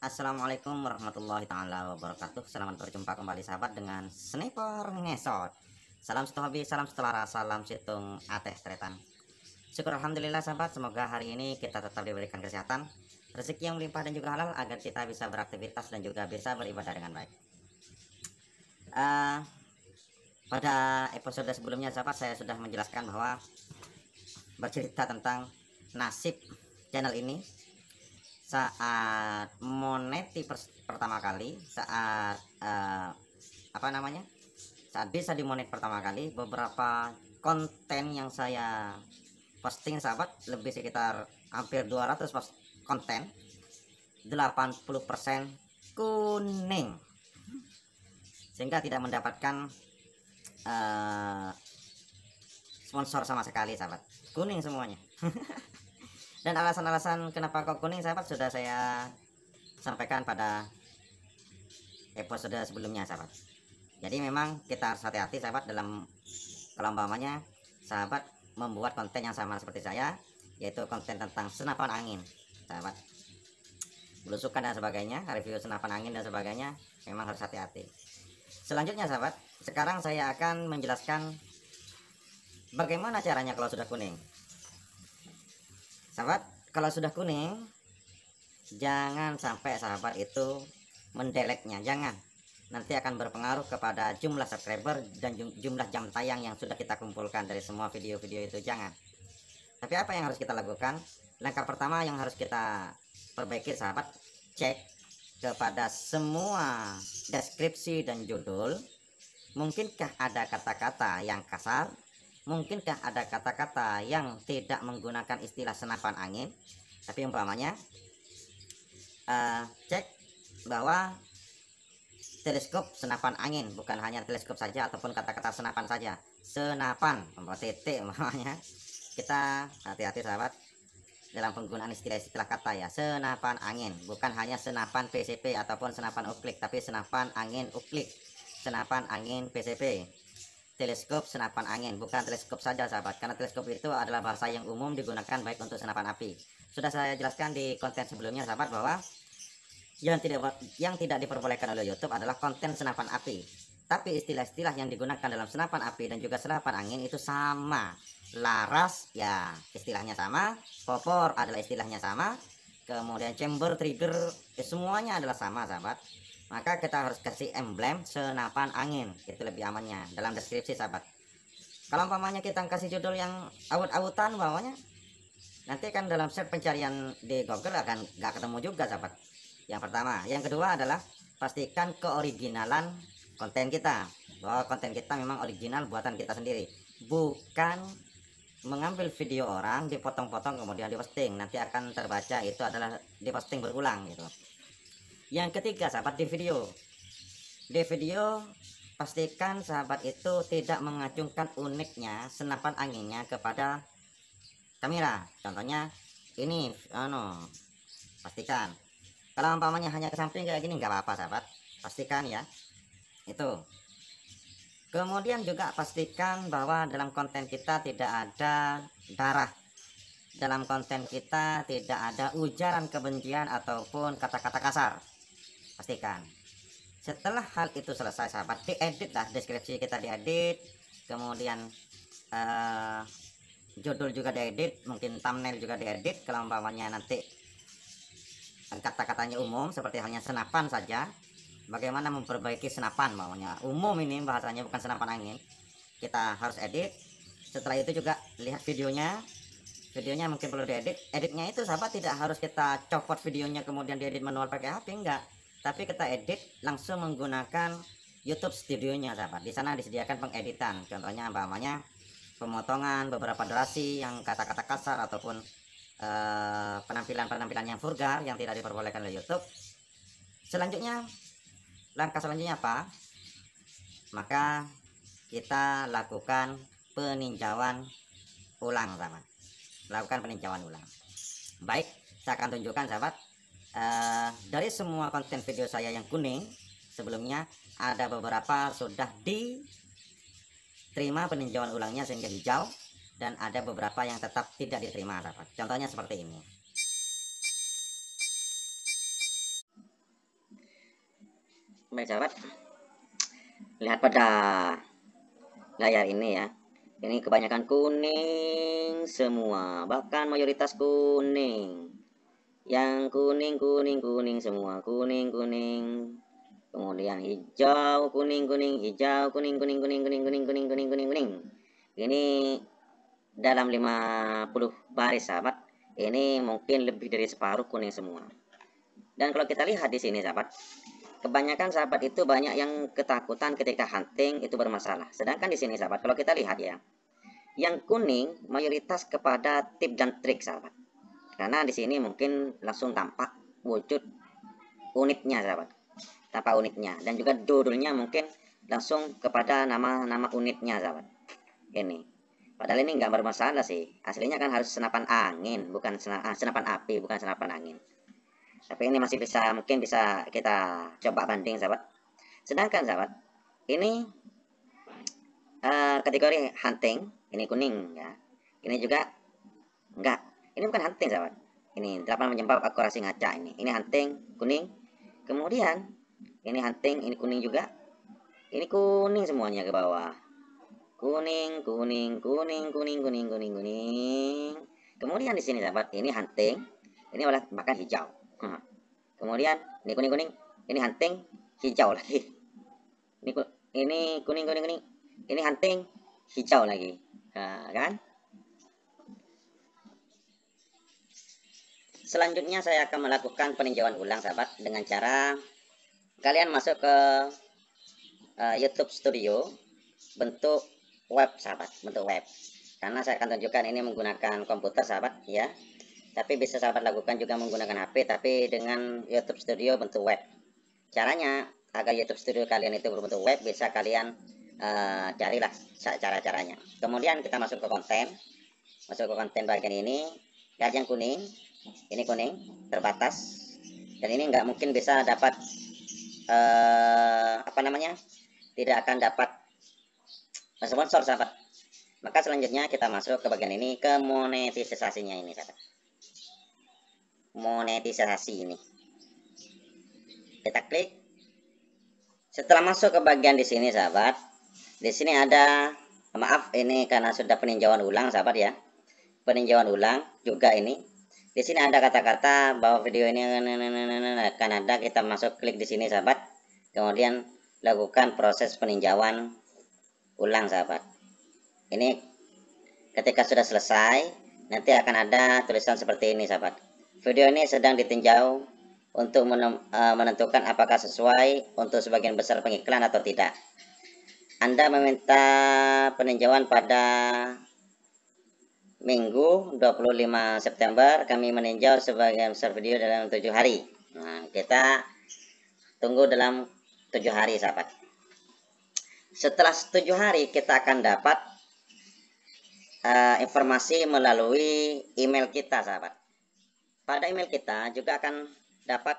Assalamualaikum warahmatullahi taala wabarakatuh. Selamat berjumpa kembali sahabat dengan Sniper Ngesot. Salam satu hobi, salam setelara, salam situng ateh tretan. Syukur alhamdulillah sahabat, semoga hari ini kita tetap diberikan kesehatan, rezeki yang melimpah dan juga halal agar kita bisa beraktivitas dan juga bisa beribadah dengan baik. Pada episode sebelumnya sahabat, saya sudah menjelaskan bahwa bercerita tentang nasib channel ini saat moneti pertama kali, saat saat bisa dimonet pertama kali. Beberapa konten yang saya posting sahabat, lebih sekitar hampir 200 konten, 80% kuning, sehingga tidak mendapatkan sponsor sama sekali sahabat. Kuning semuanya. Dan alasan-alasan kenapa kok kuning sahabat sudah saya sampaikan pada episode sebelumnya sahabat. Jadi memang kita harus hati-hati sahabat dalam kalau umpamanya sahabat membuat konten yang sama seperti saya, yaitu konten tentang senapan angin sahabat, belusukan dan sebagainya, review senapan angin dan sebagainya, memang harus hati-hati. Selanjutnya sahabat, sekarang saya akan menjelaskan bagaimana caranya kalau sudah kuning. Sahabat, kalau sudah kuning, jangan sampai sahabat itu mendelete-nya, jangan. Nanti akan berpengaruh kepada jumlah subscriber dan jumlah jam tayang yang sudah kita kumpulkan dari semua video-video itu, jangan. Tapi apa yang harus kita lakukan? Langkah pertama yang harus kita perbaiki sahabat, cek kepada semua deskripsi dan judul. Mungkinkah ada kata-kata yang kasar? Mungkinkah ada kata-kata yang tidak menggunakan istilah senapan angin? Tapi umpamanya cek bahwa teleskop senapan angin, bukan hanya teleskop saja ataupun kata-kata senapan saja, senapan titik umpamanya. Kita hati-hati sahabat dalam penggunaan istilah-istilah kata ya. Senapan angin, bukan hanya senapan PCP ataupun senapan uklik, tapi senapan angin uklik, senapan angin PCP. Teleskop senapan angin, bukan teleskop saja sahabat, karena teleskop itu adalah bahasa yang umum digunakan baik untuk senapan api. Sudah saya jelaskan di konten sebelumnya sahabat bahwa yang tidak diperbolehkan oleh YouTube adalah konten senapan api. Tapi istilah-istilah yang digunakan dalam senapan api dan juga senapan angin itu sama. Laras ya istilahnya sama, popor adalah istilahnya sama, kemudian chamber, trigger, semuanya adalah sama sahabat. Maka kita harus kasih emblem senapan angin, itu lebih amannya dalam deskripsi sahabat. Kalau umpamanya kita kasih judul yang awut-awutan bawahnya, nanti kan dalam search pencarian di Google akan nggak ketemu juga sahabat. Yang pertama. Yang kedua adalah pastikan keoriginalan konten kita, bahwa konten kita memang original buatan kita sendiri, bukan mengambil video orang dipotong-potong kemudian diposting, nanti akan terbaca itu adalah diposting berulang gitu. Yang ketiga sahabat, di video pastikan sahabat itu tidak mengacungkan uniknya senapan anginnya kepada kamera. Contohnya ini pastikan. Kalau umpamanya hanya ke samping kayak gini nggak apa-apa sahabat, pastikan ya itu. Kemudian juga pastikan bahwa dalam konten kita tidak ada darah, dalam konten kita tidak ada ujaran kebencian ataupun kata-kata kasar, pastikan. Setelah hal itu selesai sahabat, diedit lah, deskripsi kita diedit, kemudian judul juga diedit, mungkin thumbnail juga diedit. Kalau umpamanya nanti kata-katanya umum seperti halnya senapan saja, bagaimana memperbaiki senapan maunya umum, ini bahasanya bukan senapan angin, kita harus edit. Setelah itu juga lihat videonya mungkin perlu diedit. Editnya itu sahabat tidak harus kita copot videonya kemudian diedit manual pakai HP, enggak, tapi kita edit langsung menggunakan YouTube studionya sahabat. Di sana disediakan pengeditan, contohnya umpamanya pemotongan beberapa durasi yang kata-kata kasar ataupun penampilan-penampilan yang vulgar yang tidak diperbolehkan oleh YouTube. Selanjutnya, langkah selanjutnya apa? Maka kita lakukan peninjauan ulang sahabat. Lakukan peninjauan ulang. Baik, saya akan tunjukkan sahabat. Dari semua konten video saya yang kuning sebelumnya, ada beberapa sudah diterima peninjauan ulangnya sehingga hijau, dan ada beberapa yang tetap tidak diterima sahabat. Contohnya seperti ini. Baik sahabat, lihat pada layar ini ya. Ini kebanyakan kuning semua, bahkan mayoritas kuning. Yang kuning semua, kuning. Kemudian hijau, kuning, hijau, kuning. Ini dalam 50 baris sahabat. Ini mungkin lebih dari separuh kuning semua. Dan kalau kita lihat di sini sahabat, kebanyakan sahabat itu banyak yang ketakutan ketika hunting itu bermasalah. Sedangkan di sini sahabat, kalau kita lihat ya, yang kuning mayoritas kepada tip dan trik sahabat. Karena di sini mungkin langsung tampak wujud unitnya sahabat. Tampak unitnya dan juga judulnya mungkin langsung kepada nama unitnya sahabat. Ini. Padahal ini nggak bermasalah sih. Aslinya kan harus senapan angin, bukan senapan api, bukan senapan angin. Tapi ini masih mungkin bisa kita coba banding sahabat. Sedangkan sahabat, ini kategori hunting, ini kuning ya. Ini juga enggak. Ini bukan hunting sahabat. Ini 8 menyebab akurasi ngaca ini. Ini hunting kuning. Kemudian ini hunting, ini kuning juga. Ini kuning semuanya ke bawah. Kuning. Kemudian di sini sahabat, ini hunting. Ini bahkan hijau. Kemudian ini kuning. Ini hunting hijau lagi. Ini kuning. Ini hunting hijau lagi. Nah, kan? Selanjutnya saya akan melakukan peninjauan ulang sahabat dengan cara kalian masuk ke YouTube Studio bentuk web sahabat, bentuk web. Karena saya akan tunjukkan ini menggunakan komputer sahabat ya. Tapi bisa sahabat lakukan juga menggunakan HP tapi dengan YouTube Studio bentuk web. Caranya agar YouTube Studio kalian itu berbentuk web bisa kalian carilah cara-caranya. Kemudian kita masuk ke konten. Masuk ke konten bagian ini. Lihat yang kuning. Ini kuning terbatas dan ini nggak mungkin bisa dapat tidak akan dapat sponsor sahabat. Maka selanjutnya kita masuk ke bagian ini, ke monetisasinya ini sahabat. Monetisasi ini kita klik. Setelah masuk ke bagian di sini sahabat, di sini ada, maaf ini karena sudah peninjauan ulang sahabat ya, peninjauan ulang juga ini. Di sini ada kata-kata bahwa video ini akan ada, kita masuk klik di sini sahabat. Kemudian lakukan proses peninjauan ulang sahabat. Ini ketika sudah selesai nanti akan ada tulisan seperti ini sahabat. Video ini sedang ditinjau untuk menentukan apakah sesuai untuk sebagian besar pengiklan atau tidak. Anda meminta peninjauan pada Minggu 25 September, kami meninjau sebagian besar video dalam 7 hari. Nah, kita tunggu dalam 7 hari sahabat. Setelah 7 hari kita akan dapat informasi melalui email kita sahabat. Pada email kita juga akan dapat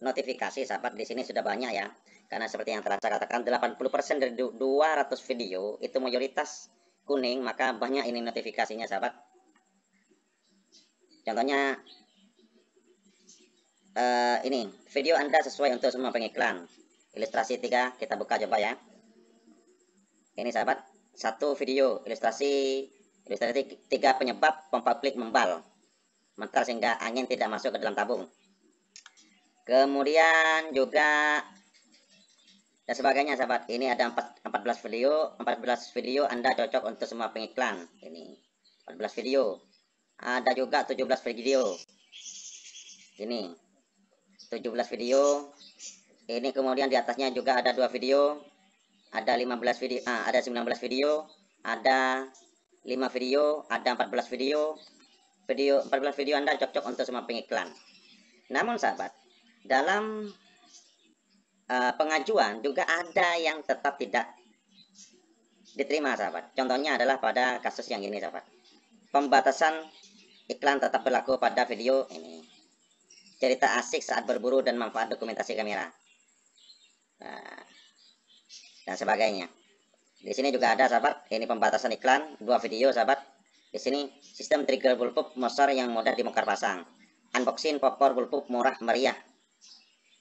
notifikasi sahabat. Di sini sudah banyak ya. Karena seperti yang telah saya katakan 80% dari 200 video itu mayoritas kuning, maka banyak ini notifikasinya sahabat. Contohnya ini video Anda sesuai untuk semua pengiklan. Ilustrasi 3 kita buka coba ya. Ini sahabat, satu video ilustrasi 3 penyebab pompa klik membal mental sehingga angin tidak masuk ke dalam tabung. Kemudian juga dan sebagainya sahabat. Ini ada 14 video Anda cocok untuk semua pengiklan. Ini 14 video. Ada juga 17 video. Ini 17 video. Ini kemudian di atasnya juga ada 2 video. Ada 15 video, ada 19 video, ada 5 video, ada 14 video. 14 video Anda cocok untuk semua pengiklan. Namun sahabat, dalam pengajuan juga ada yang tetap tidak diterima sahabat. Contohnya adalah pada kasus yang ini sahabat. Pembatasan iklan tetap berlaku pada video ini. Cerita asik saat berburu dan manfaat dokumentasi kamera. Nah, dan sebagainya. Di sini juga ada sahabat, ini pembatasan iklan 2 video sahabat. Di sini sistem trigger bullpup motor yang mudah dibongkar pasang. Unboxing popor bullpup murah meriah.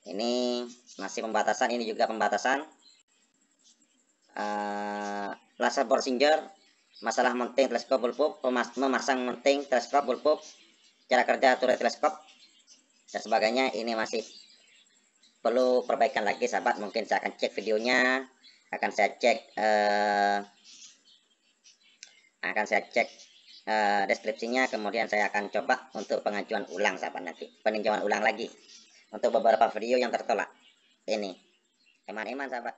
Ini masih pembatasan, ini juga pembatasan. Laser Bolsinger, masalah mounting teleskop bulbub, memasang mounting teleskop bulbub, cara kerja turret teleskop dan sebagainya. Ini masih perlu perbaikan lagi sahabat. Mungkin saya akan cek videonya, akan saya cek deskripsinya, kemudian saya akan coba untuk pengajuan ulang sahabat, nanti peninjauan ulang lagi untuk beberapa video yang tertolak. Ini iman-iman sahabat.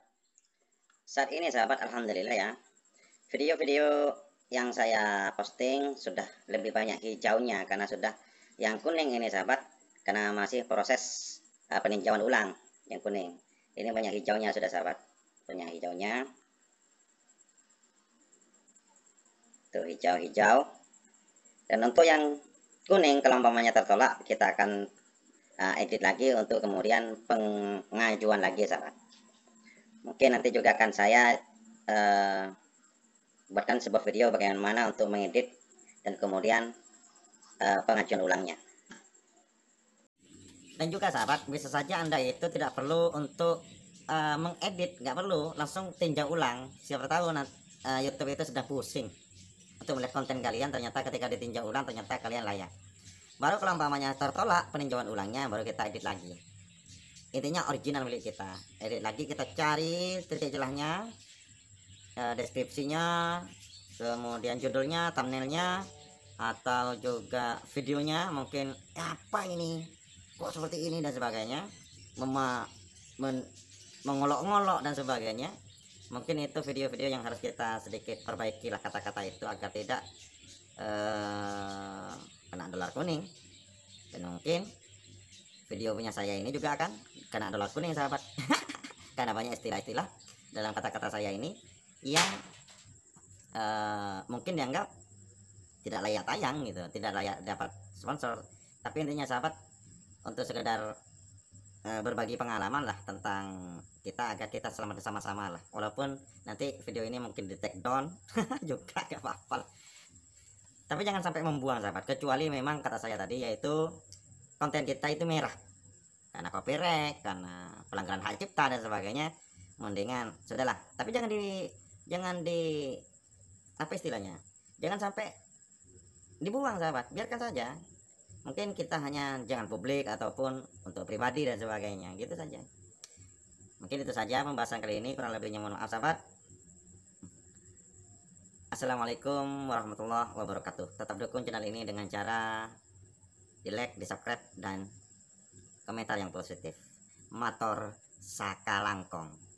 Saat ini sahabat, alhamdulillah ya, video-video yang saya posting sudah lebih banyak hijaunya, karena sudah yang kuning ini sahabat, karena masih proses peninjauan ulang. Yang kuning ini banyak hijaunya sudah sahabat, banyak hijaunya tuh, hijau-hijau. Dan untuk yang kuning, kalau umpamanya tertolak, kita akan edit lagi untuk kemudian pengajuan lagi sahabat. Mungkin nanti juga akan saya buatkan sebuah video bagaimana untuk mengedit dan kemudian pengajuan ulangnya. Dan juga sahabat, bisa saja Anda itu tidak perlu untuk mengedit, nggak perlu langsung tinjau ulang. Siapa tahu YouTube itu sudah pusing untuk melihat konten kalian, ternyata ketika ditinjau ulang ternyata kalian layak. Baru kalau umpamanya tertolak peninjauan ulangnya, baru kita edit lagi. Intinya original milik kita, edit lagi, kita cari titik celahnya, deskripsinya, kemudian judulnya, thumbnailnya, atau juga videonya mungkin apa ini kok seperti ini dan sebagainya, mengolok-ngolok dan sebagainya. Mungkin itu video-video yang harus kita sedikit perbaiki lah, kata-kata itu agar tidak kena dolar kuning. Dan mungkin video punya saya ini juga akan kena dolar kuning sahabat. Karena banyak istilah-istilah dalam kata-kata saya ini yang mungkin dianggap tidak layak tayang gitu, tidak layak dapat sponsor. Tapi intinya sahabat, untuk sekedar berbagi pengalaman lah tentang kita, agar kita selamat bersama-sama lah. Walaupun nanti video ini mungkin di take down juga gak apa-apa, tapi jangan sampai membuang sahabat, kecuali memang kata saya tadi, yaitu konten kita itu merah karena copyright, karena pelanggaran hak cipta dan sebagainya. Mendingan sudahlah, tapi jangan di apa istilahnya, jangan sampai dibuang sahabat, biarkan saja. Mungkin kita hanya jangan publik ataupun untuk pribadi dan sebagainya, gitu saja. Mungkin itu saja pembahasan kali ini, kurang lebihnya mohon maaf sahabat. Assalamualaikum warahmatullahi wabarakatuh. Tetap dukung channel ini dengan cara di like, di subscribe, dan komentar yang positif. Matur sakalangkong.